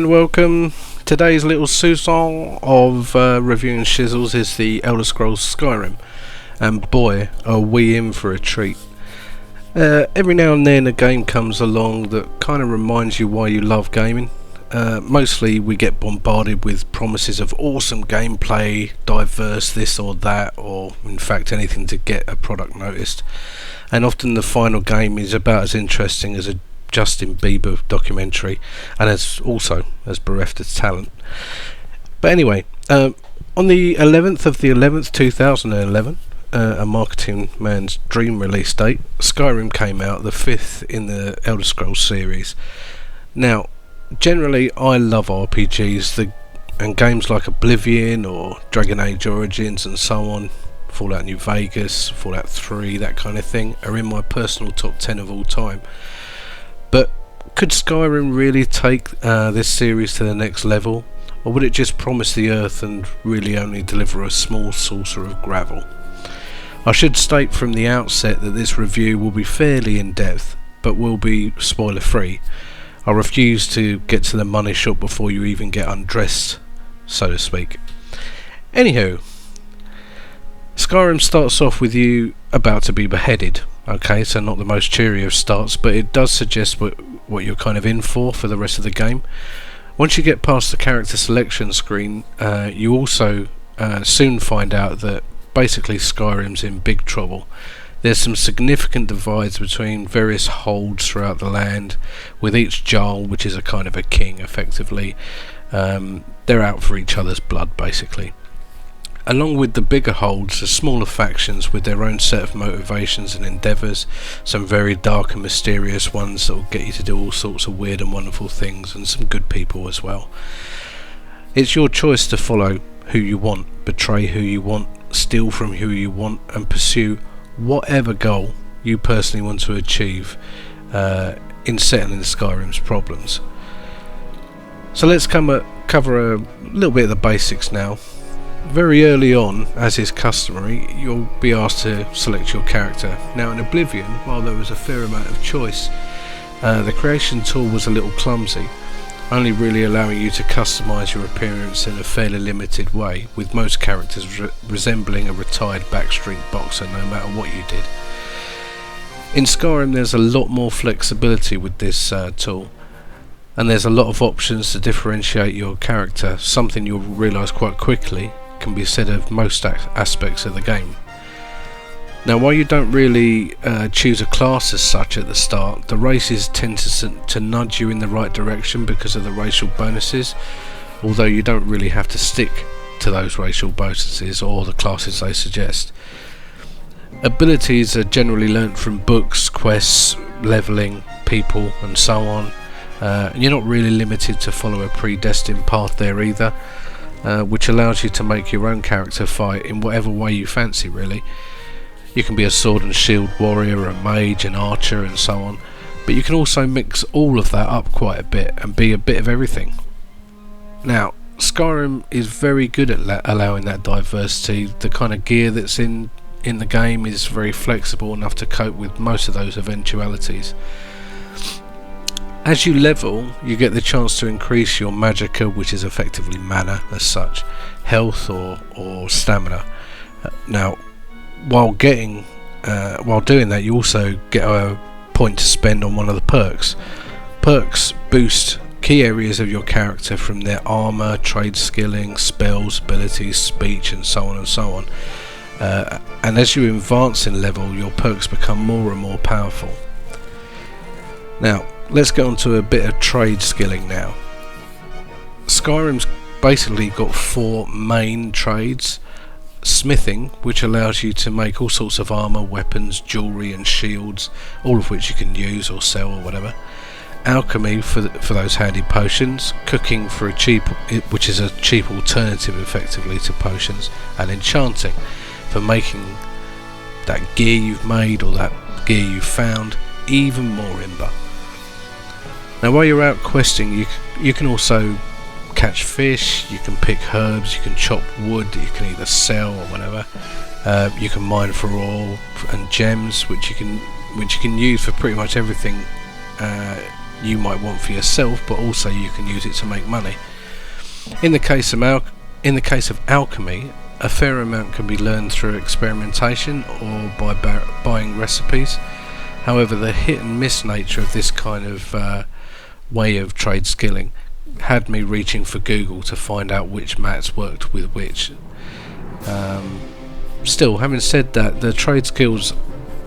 and welcome. Today's little sousson of reviewing shizzles is the Elder Scrolls Skyrim, and boy are we in for a treat. Every now and then a game comes along that kind of reminds you why you love gaming. Mostly we get bombarded with promises of awesome gameplay, diverse this or that, or in fact anything to get a product noticed, and often the final game is about as interesting as a Justin Bieber documentary, and as bereft of talent. But anyway, on the 11th of the 11th 2011, a marketing man's dream release date, Skyrim came out, the 5th in the Elder Scrolls series. Now generally I love RPGs and games like Oblivion or Dragon Age Origins and so on, Fallout New Vegas, Fallout 3, that kind of thing, are in my personal top 10 of all time. But could Skyrim really take this series to the next level, or would it just promise the earth and really only deliver a small saucer of gravel? I should state from the outset that this review will be fairly in depth, but will be spoiler free. I refuse to get to the money shot before you even get undressed, so to speak. Anywho, Skyrim starts off with you about to be beheaded. Okay, so not the most cheery of starts, but it does suggest what you're kind of in for the rest of the game. Once you get past the character selection screen, you also soon find out that basically Skyrim's in big trouble. There's some significant divides between various holds throughout the land, with each Jarl, which is a kind of a king effectively, they're out for each other's blood basically. Along with the bigger holds, the smaller factions with their own set of motivations and endeavours, some very dark and mysterious ones that will get you to do all sorts of weird and wonderful things, and some good people as well. It's your choice to follow who you want, betray who you want, steal from who you want, and pursue whatever goal you personally want to achieve in settling Skyrim's problems. So let's cover a little bit of the basics now. Very early on, as is customary, you'll be asked to select your character. Now in Oblivion, while there was a fair amount of choice, the creation tool was a little clumsy, only really allowing you to customise your appearance in a fairly limited way, with most characters resembling a retired backstreet boxer no matter what you did. In Skyrim there's a lot more flexibility with this tool, and there's a lot of options to differentiate your character, something you'll realise quite quickly can be said of most aspects of the game. Now while you don't really choose a class as such at the start, the races tend to nudge you in the right direction because of the racial bonuses, although you don't really have to stick to those racial bonuses or the classes they suggest. Abilities are generally learnt from books, quests, levelling, people and so on, and you're not really limited to follow a predestined path there either, which allows you to make your own character fight in whatever way you fancy really. You can be a sword and shield warrior, a mage, an archer and so on, but you can also mix all of that up quite a bit and be a bit of everything. Now Skyrim is very good at allowing that diversity. The kind of gear that's in the game is very flexible enough to cope with most of those eventualities. As you level, you get the chance to increase your magicka, which is effectively mana as such, health or stamina. Now, while doing that, you also get a point to spend on one of the perks. Perks boost key areas of your character from their armour, trade skilling, spells, abilities, speech, and so on and so on. And as you advance in level, your perks become more and more powerful. Now, let's get on to a bit of trade skilling now. Skyrim's basically got 4 main trades. Smithing, which allows you to make all sorts of armour, weapons, jewellery and shields, all of which you can use or sell or whatever. Alchemy for those handy potions. Cooking for which is a cheap alternative effectively to potions. And enchanting for making that gear you've made or that gear you've found even more imber. Now while you're out questing, you can also catch fish, you can pick herbs, you can chop wood that you can either sell or whatever. You can mine for ore and gems, which you can use for pretty much everything you might want for yourself, but also you can use it to make money. In the case of alchemy, a fair amount can be learned through experimentation or by buying recipes. However, the hit and miss nature of this kind of way of trade skilling had me reaching for Google to find out which mats worked with which. Still, having said that, the trade skills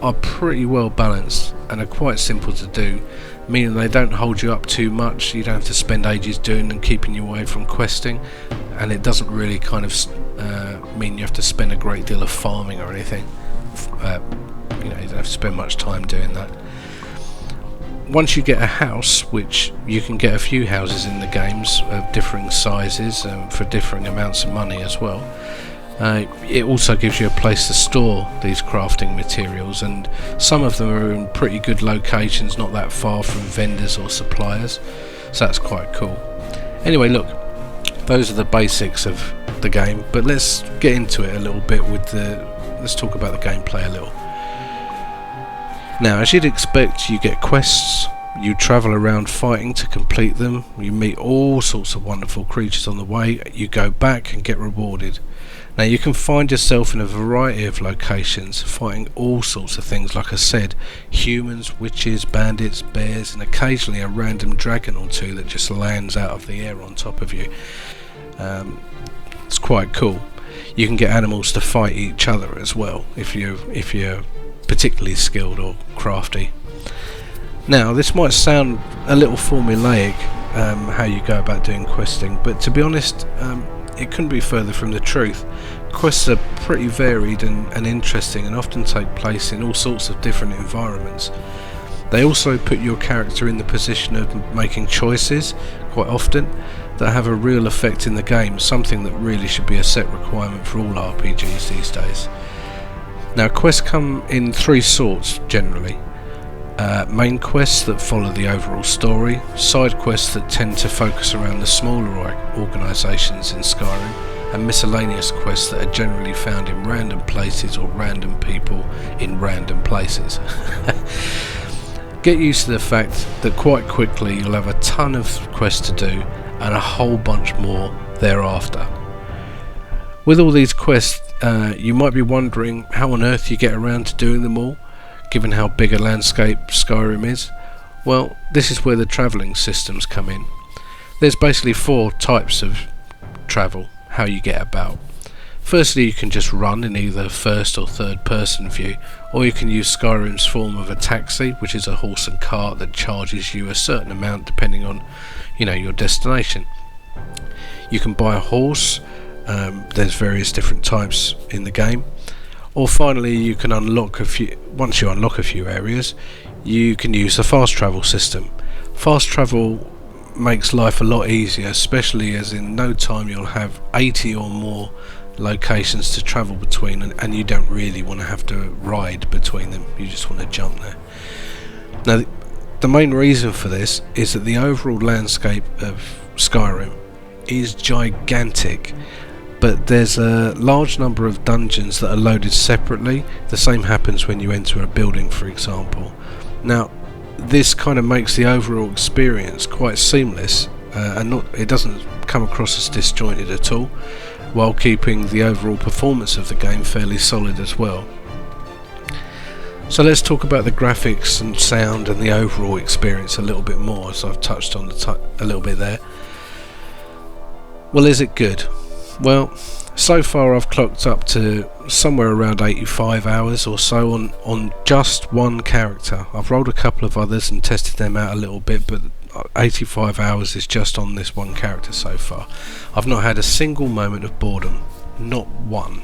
are pretty well balanced and are quite simple to do, meaning they don't hold you up too much. You don't have to spend ages doing them, keeping you away from questing, and it doesn't really kind of mean you have to spend a great deal of farming or anything. You don't have to spend much time doing that. Once you get a house, which you can get a few houses in the games of differing sizes for differing amounts of money as well, it also gives you a place to store these crafting materials, and some of them are in pretty good locations, not that far from vendors or suppliers, so that's quite cool. Anyway, look, those are the basics of the game, but let's get into it a little bit let's talk about the gameplay a little. Now, as you'd expect, you get quests, you travel around fighting to complete them, you meet all sorts of wonderful creatures on the way, you go back and get rewarded. Now, you can find yourself in a variety of locations fighting all sorts of things, like I said, humans, witches, bandits, bears, and occasionally a random dragon or two that just lands out of the air on top of you. It's quite cool. You can get animals to fight each other as well if you're particularly skilled or crafty. Now, this might sound a little formulaic, how you go about doing questing, but to be honest, it couldn't be further from the truth. Quests are pretty varied and interesting, and often take place in all sorts of different environments. They also put your character in the position of making choices, quite often, that have a real effect in the game, something that really should be a set requirement for all RPGs these days. Now, quests come in three sorts generally. Main quests that follow the overall story, side quests that tend to focus around the smaller organisations in Skyrim, and miscellaneous quests that are generally found in random places or random people in random places. Get used to the fact that quite quickly you'll have a ton of quests to do and a whole bunch more thereafter. With all these quests, you might be wondering how on earth you get around to doing them all, given how big a landscape Skyrim is. Well, this is where the travelling systems come in. There's basically four types of travel, how you get about. Firstly, you can just run in either first or third person view, or you can use Skyrim's form of a taxi, which is a horse and cart that charges you a certain amount depending on, your destination. You can buy a horse. There's various different types in the game. Or finally, you can once you unlock a few areas, you can use the fast travel system. Fast travel makes life a lot easier, especially as in no time you'll have 80 or more locations to travel between, and you don't really want to have to ride between them, you just want to jump there. Now, the main reason for this is that the overall landscape of Skyrim is gigantic, but there's a large number of dungeons that are loaded separately. The same happens when you enter a building, for example. Now, this kind of makes the overall experience quite seamless, and it doesn't come across as disjointed at all, while keeping the overall performance of the game fairly solid as well. So let's talk about the graphics and sound and the overall experience a little bit more, as I've touched on a little bit there. Well, is it good? Well, so far I've clocked up to somewhere around 85 hours or so on just one character. I've rolled a couple of others and tested them out a little bit, but 85 hours is just on this one character so far. I've not had a single moment of boredom, not one.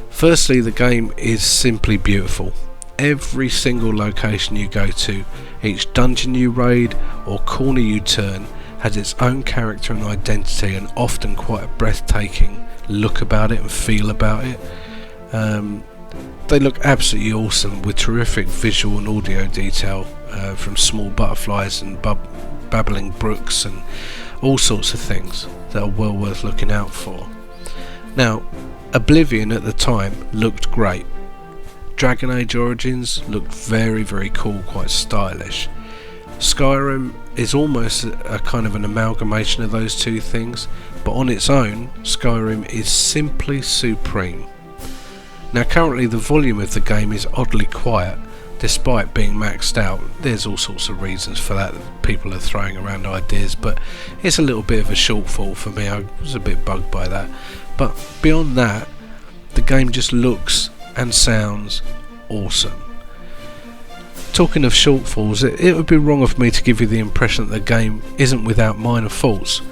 Firstly, the game is simply beautiful. Every single location you go to, each dungeon you raid or corner you turn, has its own character and identity, and often quite a breathtaking look about it and feel about it. They look absolutely awesome, with terrific visual and audio detail from small butterflies and babbling brooks and all sorts of things that are well worth looking out for. Now, Oblivion at the time looked great. Dragon Age Origins looked very, very cool, quite stylish. Skyrim is almost a kind of an amalgamation of those two things, but on its own, Skyrim is simply supreme. Now currently the volume of the game is oddly quiet, despite being maxed out. There's all sorts of reasons for that, people are throwing around ideas, but it's a little bit of a shortfall for me. I was a bit bugged by that. But beyond that, the game just looks and sounds awesome. Talking of shortfalls, it would be wrong of me to give you the impression that the game isn't without minor faults,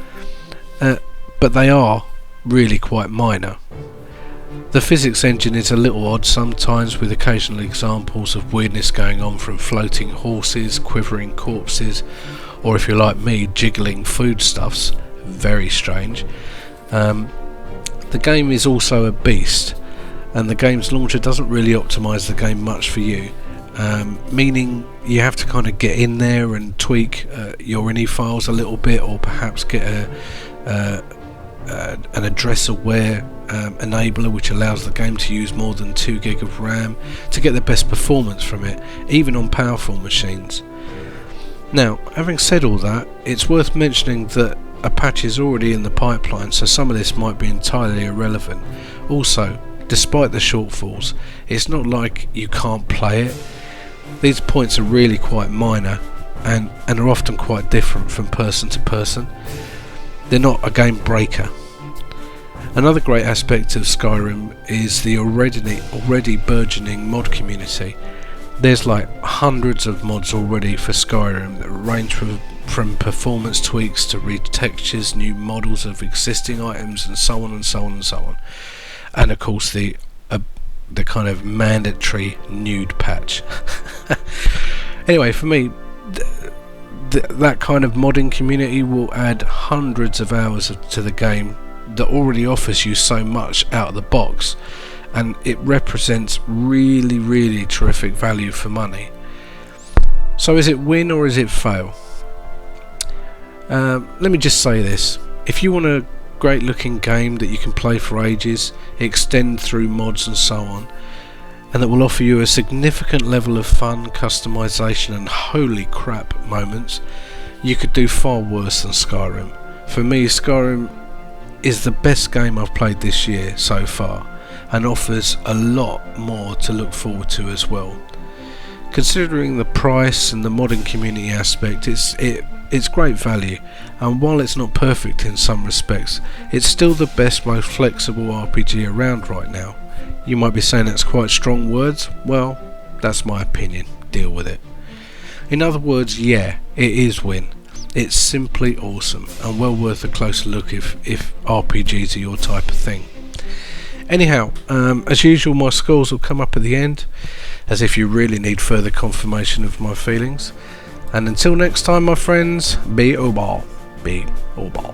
but they are really quite minor. The physics engine is a little odd sometimes, with occasional examples of weirdness going on, from floating horses, quivering corpses, or if you're like me, jiggling foodstuffs. Very strange. The game is also a beast, and the game's launcher doesn't really optimise the game much for you, meaning you have to kind of get in there and tweak your INI files a little bit, or perhaps get an address aware enabler which allows the game to use more than 2 gig of RAM to get the best performance from it, even on powerful machines. Now, having said all that, it's worth mentioning that a patch is already in the pipeline, so some of this might be entirely irrelevant. Also, despite the shortfalls, it's not like you can't play it. These points are really quite minor and are often quite different from person to person. They're not a game breaker. Another great aspect of Skyrim is the already burgeoning mod community. There's like hundreds of mods already for Skyrim that range from performance tweaks to retextures, new models of existing items, and so on and so on and so on. And of course the kind of mandatory nude patch. Anyway, for me, that kind of modding community will add hundreds of hours to the game that already offers you so much out of the box, and it represents really terrific value for money. So is it win or is it fail? Let me just say this: if you want a great looking game that you can play for ages, extend through mods and so on, and that will offer you a significant level of fun, customization and holy crap moments, you could do far worse than Skyrim. For me, Skyrim is the best game I've played this year so far, and offers a lot more to look forward to as well. Considering the price and the modding community aspect, it's great value, and while it's not perfect in some respects, it's still the best, most flexible RPG around right now. You might be saying that's quite strong words. Well, that's my opinion. Deal with it. In other words, yeah, it is win. It's simply awesome and well worth a closer look if RPGs are your type of thing. Anyhow, as usual, my scores will come up at the end, as if you really need further confirmation of my feelings. And until next time, my friends, be Obal. Be Obal.